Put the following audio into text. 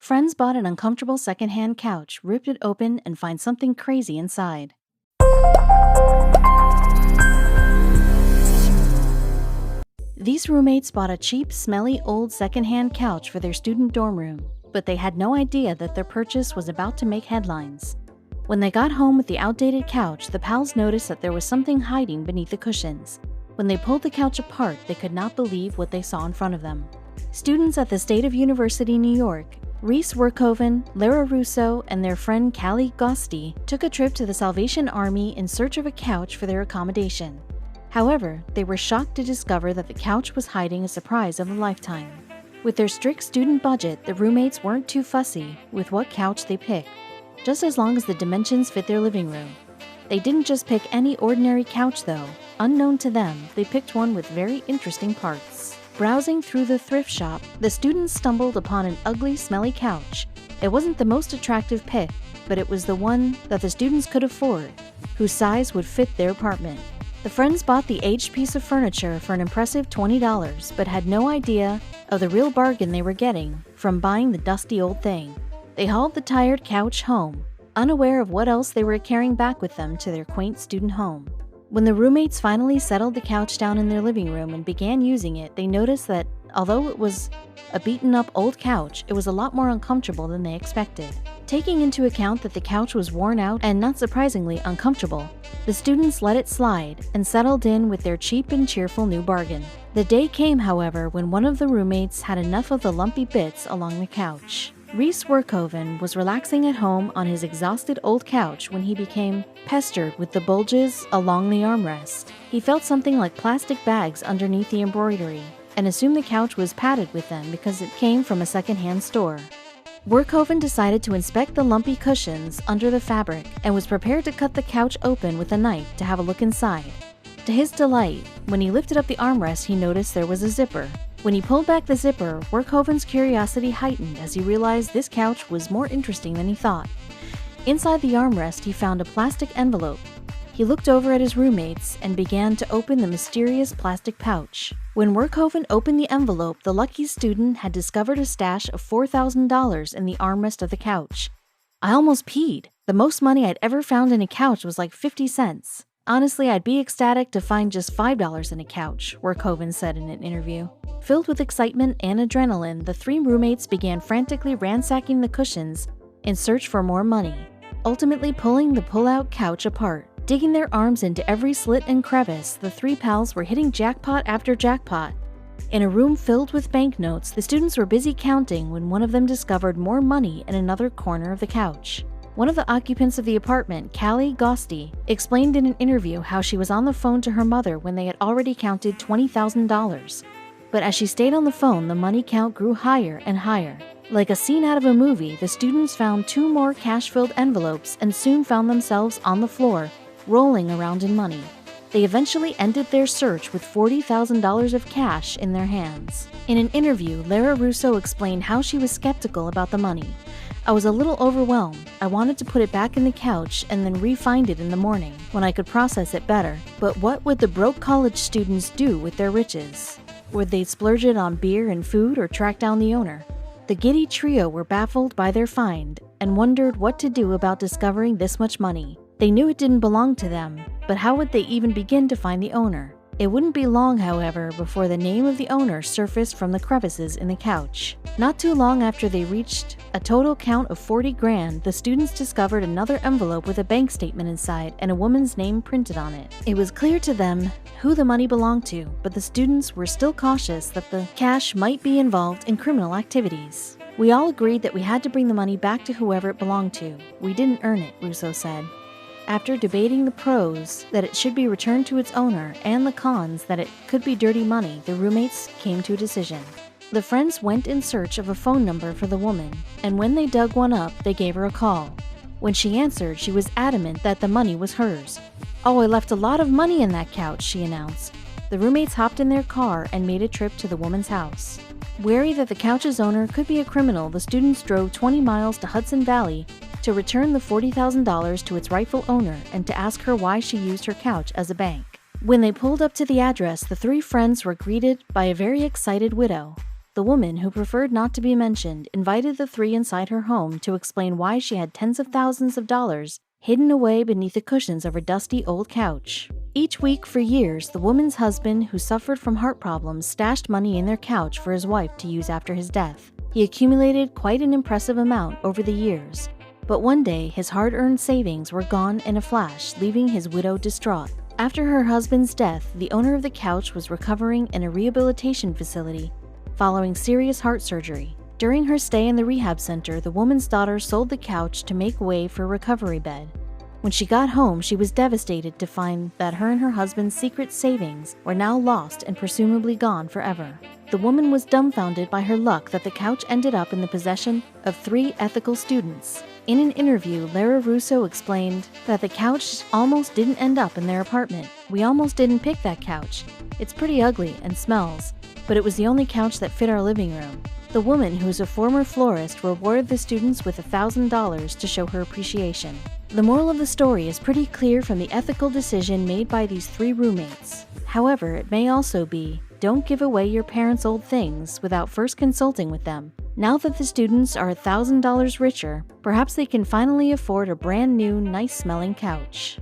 Friends bought an uncomfortable secondhand couch, ripped it open, and find something crazy inside. These roommates bought a cheap, smelly, old secondhand couch for their student dorm room, but they had no idea that their purchase was about to make headlines. When they got home with the outdated couch, the pals noticed that there was something hiding beneath the cushions. When they pulled the couch apart, they could not believe what they saw in front of them. Students at the State of University, New York, Reesehoven, Lara Russo, and their friend Callie Gosti took a trip to the Salvation Army in search of a couch for their accommodation. However, they were shocked to discover that the couch was hiding a surprise of a lifetime. With their strict student budget, the roommates weren't too fussy with what couch they picked, just as long as the dimensions fit their living room. They didn't just pick any ordinary couch though. Unknown to them, they picked one with very interesting parts. Browsing through the thrift shop, the students stumbled upon an ugly, smelly couch. It wasn't the most attractive pick, but it was the one that the students could afford, whose size would fit their apartment. The friends bought the aged piece of furniture for an impressive $20, but had no idea of the real bargain they were getting from buying the dusty old thing. They hauled the tired couch home, unaware of what else they were carrying back with them to their quaint student home. When the roommates finally settled the couch down in their living room and began using it, they noticed that although it was a beaten-up old couch, it was a lot more uncomfortable than they expected. Taking into account that the couch was worn out and, not surprisingly, uncomfortable, the students let it slide and settled in with their cheap and cheerful new bargain. The day came, however, when one of the roommates had enough of the lumpy bits along the couch. Reesehoven was relaxing at home on his exhausted old couch when he became pestered with the bulges along the armrest. He felt something like plastic bags underneath the embroidery and assumed the couch was padded with them because it came from a secondhand store. Reesehoven decided to inspect the lumpy cushions under the fabric and was prepared to cut the couch open with a knife to have a look inside. To his delight, when he lifted up the armrest, he noticed there was a zipper. When he pulled back the zipper, Reesehoven's curiosity heightened as he realized this couch was more interesting than he thought. Inside the armrest, he found a plastic envelope. He looked over at his roommates and began to open the mysterious plastic pouch. When Reesehoven opened the envelope, the lucky student had discovered a stash of $4,000 in the armrest of the couch. "I almost peed. The most money I'd ever found in a couch was like 50 cents. Honestly, I'd be ecstatic to find just $5 in a couch," Reesehoven said in an interview. Filled with excitement and adrenaline, the three roommates began frantically ransacking the cushions in search for more money, ultimately pulling the pull-out couch apart. Digging their arms into every slit and crevice, the three pals were hitting jackpot after jackpot. In a room filled with banknotes, the students were busy counting when one of them discovered more money in another corner of the couch. One of the occupants of the apartment, Callie Gosti, explained in an interview how she was on the phone to her mother when they had already counted $20,000. But as she stayed on the phone, the money count grew higher and higher. Like a scene out of a movie, the students found two more cash-filled envelopes and soon found themselves on the floor, rolling around in money. They eventually ended their search with $40,000 of cash in their hands. In an interview, Lara Russo explained how she was skeptical about the money. "I was a little overwhelmed. I wanted to put it back in the couch and then re-find it in the morning, when I could process it better. But what would the broke college students do with their riches? Would they splurge it on beer and food or track down the owner?" The giddy trio were baffled by their find and wondered what to do about discovering this much money. They knew it didn't belong to them, but how would they even begin to find the owner? It wouldn't be long, however, before the name of the owner surfaced from the crevices in the couch. Not too long after they reached a total count of 40 grand, the students discovered another envelope with a bank statement inside and a woman's name printed on it. It was clear to them who the money belonged to, but the students were still cautious that the cash might be involved in criminal activities. "We all agreed that we had to bring the money back to whoever it belonged to. We didn't earn it," Russo said. After debating the pros that it should be returned to its owner and the cons that it could be dirty money, the roommates came to a decision. The friends went in search of a phone number for the woman, and when they dug one up, they gave her a call. When she answered, she was adamant that the money was hers. "Oh, I left a lot of money in that couch," she announced. The roommates hopped in their car and made a trip to the woman's house. Wary that the couch's owner could be a criminal, the students drove 20 miles to Hudson Valley to return the $40,000 to its rightful owner and to ask her why she used her couch as a bank. When they pulled up to the address, the three friends were greeted by a very excited widow. The woman, who preferred not to be mentioned, invited the three inside her home to explain why she had tens of thousands of dollars hidden away beneath the cushions of her dusty old couch. Each week for years, the woman's husband, who suffered from heart problems, stashed money in their couch for his wife to use after his death. He accumulated quite an impressive amount over the years. But one day, his hard-earned savings were gone in a flash, leaving his widow distraught. After her husband's death, the owner of the couch was recovering in a rehabilitation facility following serious heart surgery. During her stay in the rehab center, the woman's daughter sold the couch to make way for a recovery bed. When she got home, she was devastated to find that her and her husband's secret savings were now lost and presumably gone forever. The woman was dumbfounded by her luck that the couch ended up in the possession of 3 ethical students. In an interview, Lara Russo explained that the couch almost didn't end up in their apartment. "We almost didn't pick that couch. It's pretty ugly and smells, but it was the only couch that fit our living room." The woman, who is a former florist, rewarded the students with $1,000 to show her appreciation. The moral of the story is pretty clear from the ethical decision made by these 3 roommates. However, it may also be, don't give away your parents' old things without first consulting with them. Now that the students are $1,000 richer, perhaps they can finally afford a brand new, nice-smelling couch.